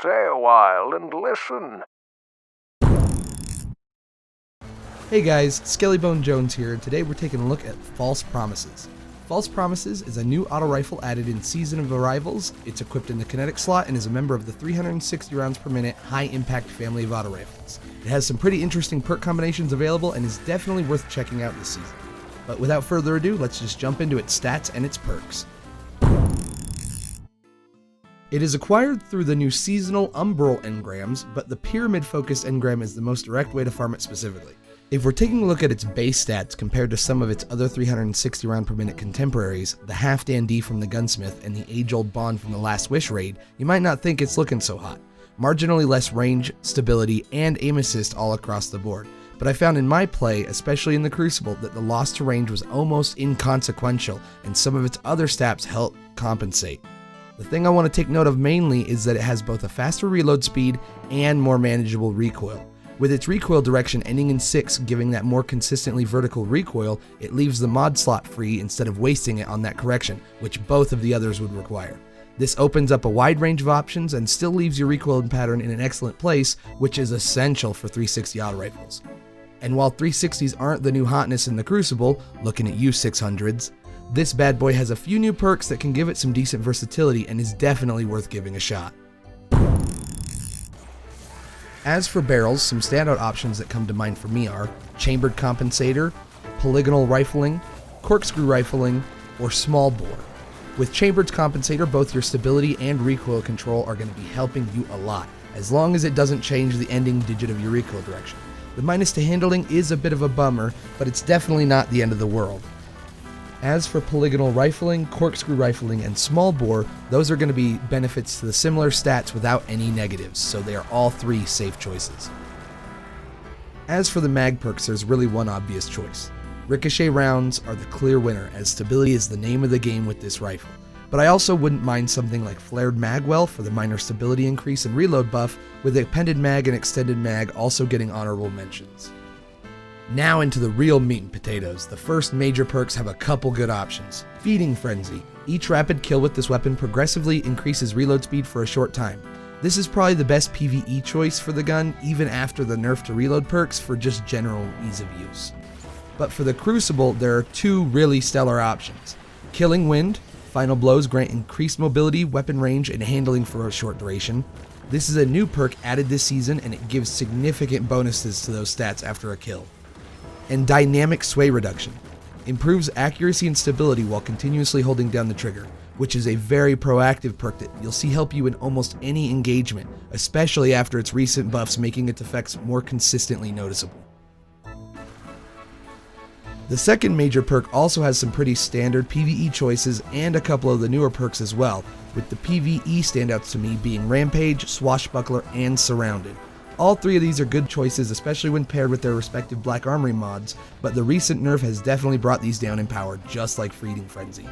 stay a while and listen. Hey guys, Skellybone Jones here, and today we're taking a look at False Promises. False Promises is a new auto rifle added in Season of Arrivals. It's equipped in the kinetic slot and is a member of the 360 rounds per minute high impact family of auto rifles. It has some pretty interesting perk combinations available and is definitely worth checking out this season. But without further ado, let's just jump into its stats and its perks. It is acquired through the new seasonal Umbral engrams, but the pyramid focused engram is the most direct way to farm it specifically. If we're taking a look at its base stats compared to some of its other 360 round per minute contemporaries, the Halfdan D from the Gunsmith and the age-old Bond from the Last Wish raid, you might not think it's looking so hot. Marginally less range, stability, and aim assist all across the board. But I found in my play, especially in the Crucible, that the loss to range was almost inconsequential, and some of its other stats help compensate. The thing I want to take note of mainly is that it has both a faster reload speed and more manageable recoil. With its recoil direction ending in 6, giving that more consistently vertical recoil, it leaves the mod slot free instead of wasting it on that correction, which both of the others would require. This opens up a wide range of options and still leaves your recoil pattern in an excellent place, which is essential for 360 auto rifles. And while 360s aren't the new hotness in the Crucible, looking at you 600s, this bad boy has a few new perks that can give it some decent versatility and is definitely worth giving a shot. As for barrels, some standout options that come to mind for me are chambered compensator, polygonal rifling, corkscrew rifling, or small bore. With chambered compensator, both your stability and recoil control are going to be helping you a lot, as long as it doesn't change the ending digit of your recoil direction. The minus to handling is a bit of a bummer, but it's definitely not the end of the world. As for polygonal rifling, corkscrew rifling, and small bore, those are going to be benefits to the similar stats without any negatives, so they are all three safe choices. As for the mag perks, there's really one obvious choice. Ricochet rounds are the clear winner, as stability is the name of the game with this rifle. But I also wouldn't mind something like flared magwell for the minor stability increase and reload buff, with the appended mag and extended mag also getting honorable mentions. Now into the real meat and potatoes. The first major perks have a couple good options. Feeding Frenzy. Each rapid kill with this weapon progressively increases reload speed for a short time. This is probably the best PvE choice for the gun, even after the nerf to reload perks for just general ease of use. But for the Crucible, there are two really stellar options. Killing Wind. Final blows grant increased mobility, weapon range, and handling for a short duration. This is a new perk added this season, and it gives significant bonuses to those stats after a kill. And Dynamic Sway Reduction. Improves accuracy and stability while continuously holding down the trigger, which is a very proactive perk that you'll see help you in almost any engagement, especially after its recent buffs making its effects more consistently noticeable. The second major perk also has some pretty standard PvE choices and a couple of the newer perks as well, with the PvE standouts to me being Rampage, Swashbuckler, and Surrounded. All three of these are good choices, especially when paired with their respective Black Armory mods, but the recent nerf has definitely brought these down in power, just like Feeding Frenzy.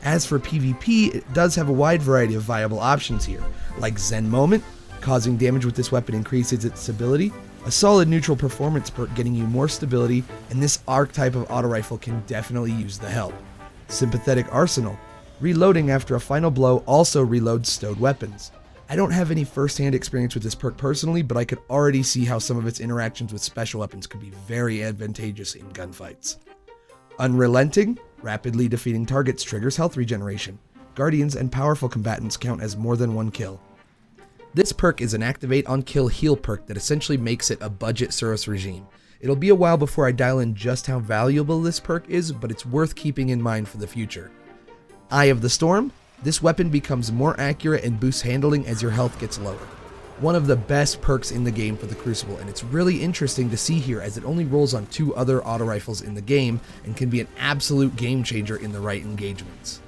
As for PvP, it does have a wide variety of viable options here, like Zen Moment, causing damage with this weapon increases its stability, a solid neutral performance perk getting you more stability, and this archetype of auto rifle can definitely use the help. Sympathetic Arsenal, reloading after a final blow also reloads stowed weapons. I don't have any first-hand experience with this perk personally, but I could already see how some of its interactions with special weapons could be very advantageous in gunfights. Unrelenting, rapidly defeating targets triggers health regeneration. Guardians and powerful combatants count as more than one kill. This perk is an activate on kill heal perk that essentially makes it a budget Suros regime. It'll be a while before I dial in just how valuable this perk is, but it's worth keeping in mind for the future. Eye of the Storm. This weapon becomes more accurate and boosts handling as your health gets lower. One of the best perks in the game for the Crucible, and it's really interesting to see here as it only rolls on 2 other auto rifles in the game and can be an absolute game changer in the right engagements.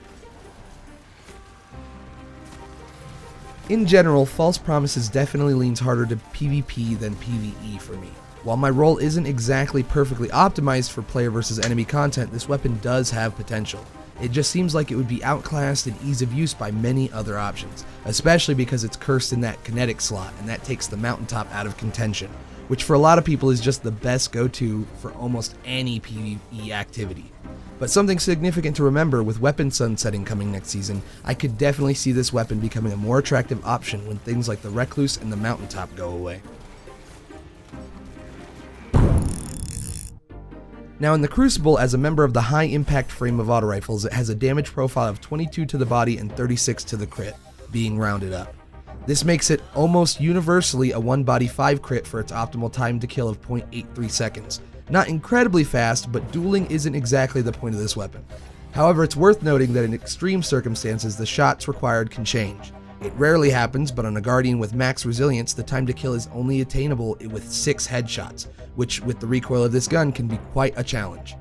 In general, False Promises definitely leans harder to PvP than PvE for me. While my role isn't exactly perfectly optimized for player versus enemy content, this weapon does have potential. It just seems like it would be outclassed in ease of use by many other options, especially because it's cursed in that kinetic slot, and that takes the mountaintop out of contention. which for a lot of people is just the best go-to for almost any PvE activity. But something significant to remember, with weapon sunsetting coming next season, I could definitely see this weapon becoming a more attractive option when things like the Recluse and the Mountaintop go away. Now in the Crucible, as a member of the high impact frame of auto rifles, it has a damage profile of 22 to the body and 36 to the crit, being rounded up. This makes it almost universally a 1 body 5 crit for its optimal time to kill of 0.83 seconds. Not incredibly fast, but dueling isn't exactly the point of this weapon. However, it's worth noting that in extreme circumstances, the shots required can change. It rarely happens, but on a Guardian with max resilience, the time to kill is only attainable with 6 headshots, which with the recoil of this gun can be quite a challenge.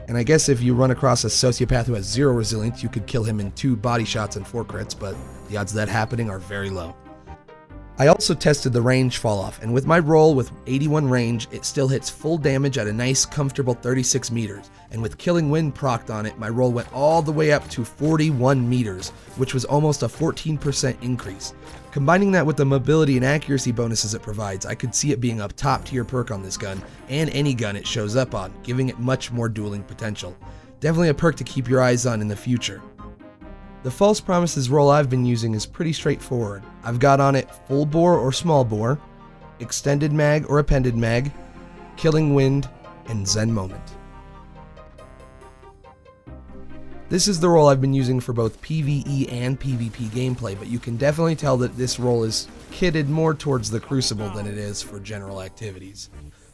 And I guess if you run across a sociopath who has 0 resilience, you could kill him in 2 body shots and 4 crits, but the odds of that happening are very low. I also tested the range fall off, and with my roll with 81 range, it still hits full damage at a nice comfortable 36 meters, and with Killing Wind procced on it, my roll went all the way up to 41 meters, which was almost a 14% increase. Combining that with the mobility and accuracy bonuses it provides, I could see it being a top tier perk on this gun, and any gun it shows up on, giving it much more dueling potential. Definitely a perk to keep your eyes on in the future. The False Promises roll I've been using is pretty straightforward. I've got on it full bore or small bore, extended mag or appended mag, Killing Wind, and Zen Moment. This is the roll I've been using for both PvE and PvP gameplay, but you can definitely tell that this roll is kitted more towards the Crucible than it is for general activities.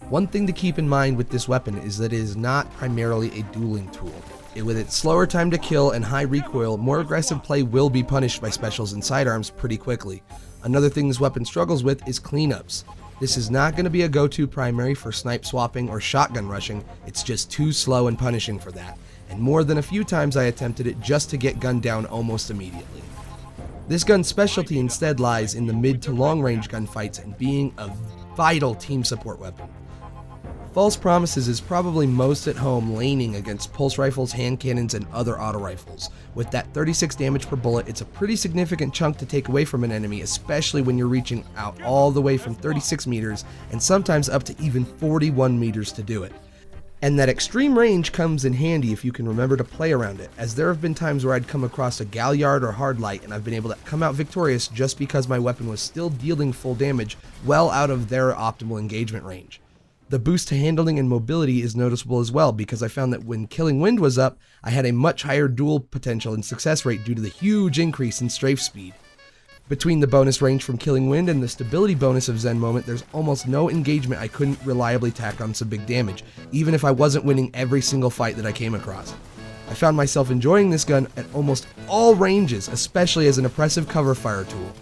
One thing to keep in mind with this weapon is that it is not primarily a dueling tool. With its slower time to kill and high recoil, more aggressive play will be punished by specials and sidearms pretty quickly. Another thing this weapon struggles with is cleanups. This is not going to be a go-to primary for snipe swapping or shotgun rushing, it's just too slow and punishing for that, and more than a few times I attempted it just to get gunned down almost immediately. This gun's specialty instead lies in the mid to long range gunfights and being a vital team support weapon. False Promises is probably most at home laning against pulse rifles, hand cannons, and other auto rifles. With that 36 damage per bullet, it's a pretty significant chunk to take away from an enemy, especially when you're reaching out all the way from 36 meters and sometimes up to even 41 meters to do it. And that extreme range comes in handy if you can remember to play around it, as there have been times where I'd come across a Galliard or Hardlight and I've been able to come out victorious just because my weapon was still dealing full damage well out of their optimal engagement range. The boost to handling and mobility is noticeable as well, because I found that when Killing Wind was up, I had a much higher duel potential and success rate due to the huge increase in strafe speed. Between the bonus range from Killing Wind and the stability bonus of Zen Moment, there's almost no engagement I couldn't reliably tack on some big damage, even if I wasn't winning every single fight that I came across. I found myself enjoying this gun at almost all ranges, especially as an oppressive cover fire tool.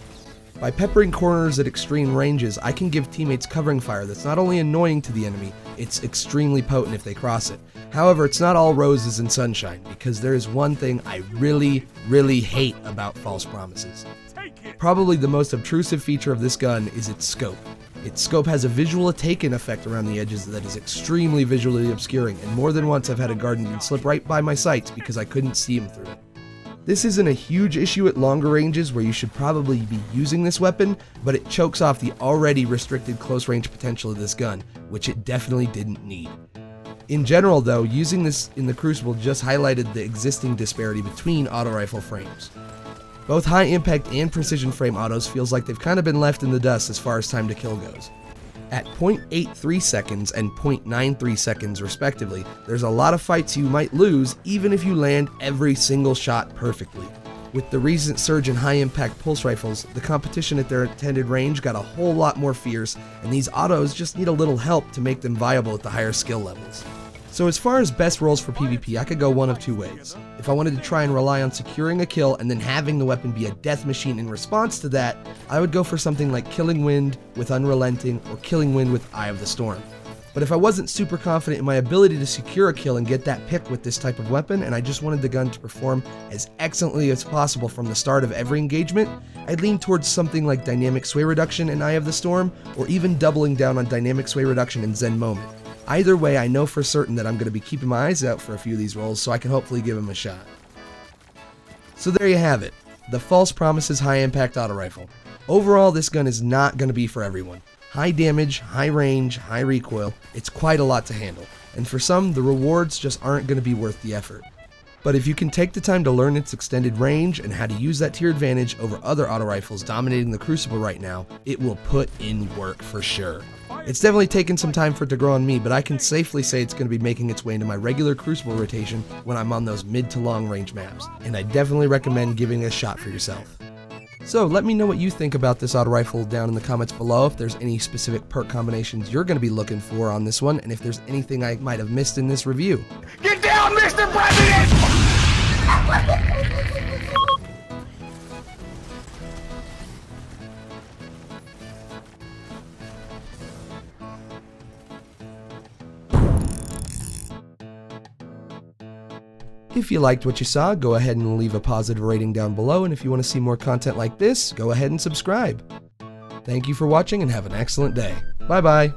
By peppering corners at extreme ranges, I can give teammates covering fire that's not only annoying to the enemy, it's extremely potent if they cross it. However, it's not all roses and sunshine, because there is one thing I really hate about False Promises. Probably the most obtrusive feature of this gun is its scope. Its scope has a visual taken effect around the edges that is extremely visually obscuring, and more than once I've had a Guardian slip right by my sights because I couldn't see him through it. This isn't a huge issue at longer ranges where you should probably be using this weapon, but it chokes off the already restricted close range potential of this gun, which it definitely didn't need. In general though, using this in the Crucible just highlighted the existing disparity between auto rifle frames. Both high impact and precision frame autos feels like they've kind of been left in the dust as far as time to kill goes. At 0.83 seconds and 0.93 seconds respectively, there's a lot of fights you might lose even if you land every single shot perfectly. With the recent surge in high impact pulse rifles, the competition at their intended range got a whole lot more fierce, and these autos just need a little help to make them viable at the higher skill levels. So as far as best rolls for PvP, I could go one of two ways. If I wanted to try and rely on securing a kill and then having the weapon be a death machine in response to that, I would go for something like Killing Wind with Unrelenting or Killing Wind with Eye of the Storm. But if I wasn't super confident in my ability to secure a kill and get that pick with this type of weapon, and I just wanted the gun to perform as excellently as possible from the start of every engagement, I'd lean towards something like Dynamic Sway Reduction in Eye of the Storm, or even doubling down on Dynamic Sway Reduction in Zen Moment. Either way, I know for certain that I'm going to be keeping my eyes out for a few of these rolls, so I can hopefully give them a shot. So there you have it, the False Promises High Impact Auto Rifle. Overall, this gun is not going to be for everyone. High damage, high range, high recoil, it's quite a lot to handle, and for some, the rewards just aren't going to be worth the effort. But if you can take the time to learn its extended range and how to use that to your advantage over other auto rifles dominating the Crucible right now, it will put in work for sure. It's definitely taken some time for it to grow on me, but I can safely say it's going to be making its way into my regular Crucible rotation when I'm on those mid to long range maps, and I definitely recommend giving it a shot for yourself. So let me know what you think about this auto rifle down in the comments below, if there's any specific perk combinations you're going to be looking for on this one, and if there's anything I might have missed in this review. Get down, Mr. President! If you liked what you saw, go ahead and leave a positive rating down below, and if you want to see more content like this, go ahead and subscribe. Thank you for watching and have an excellent day. Bye bye.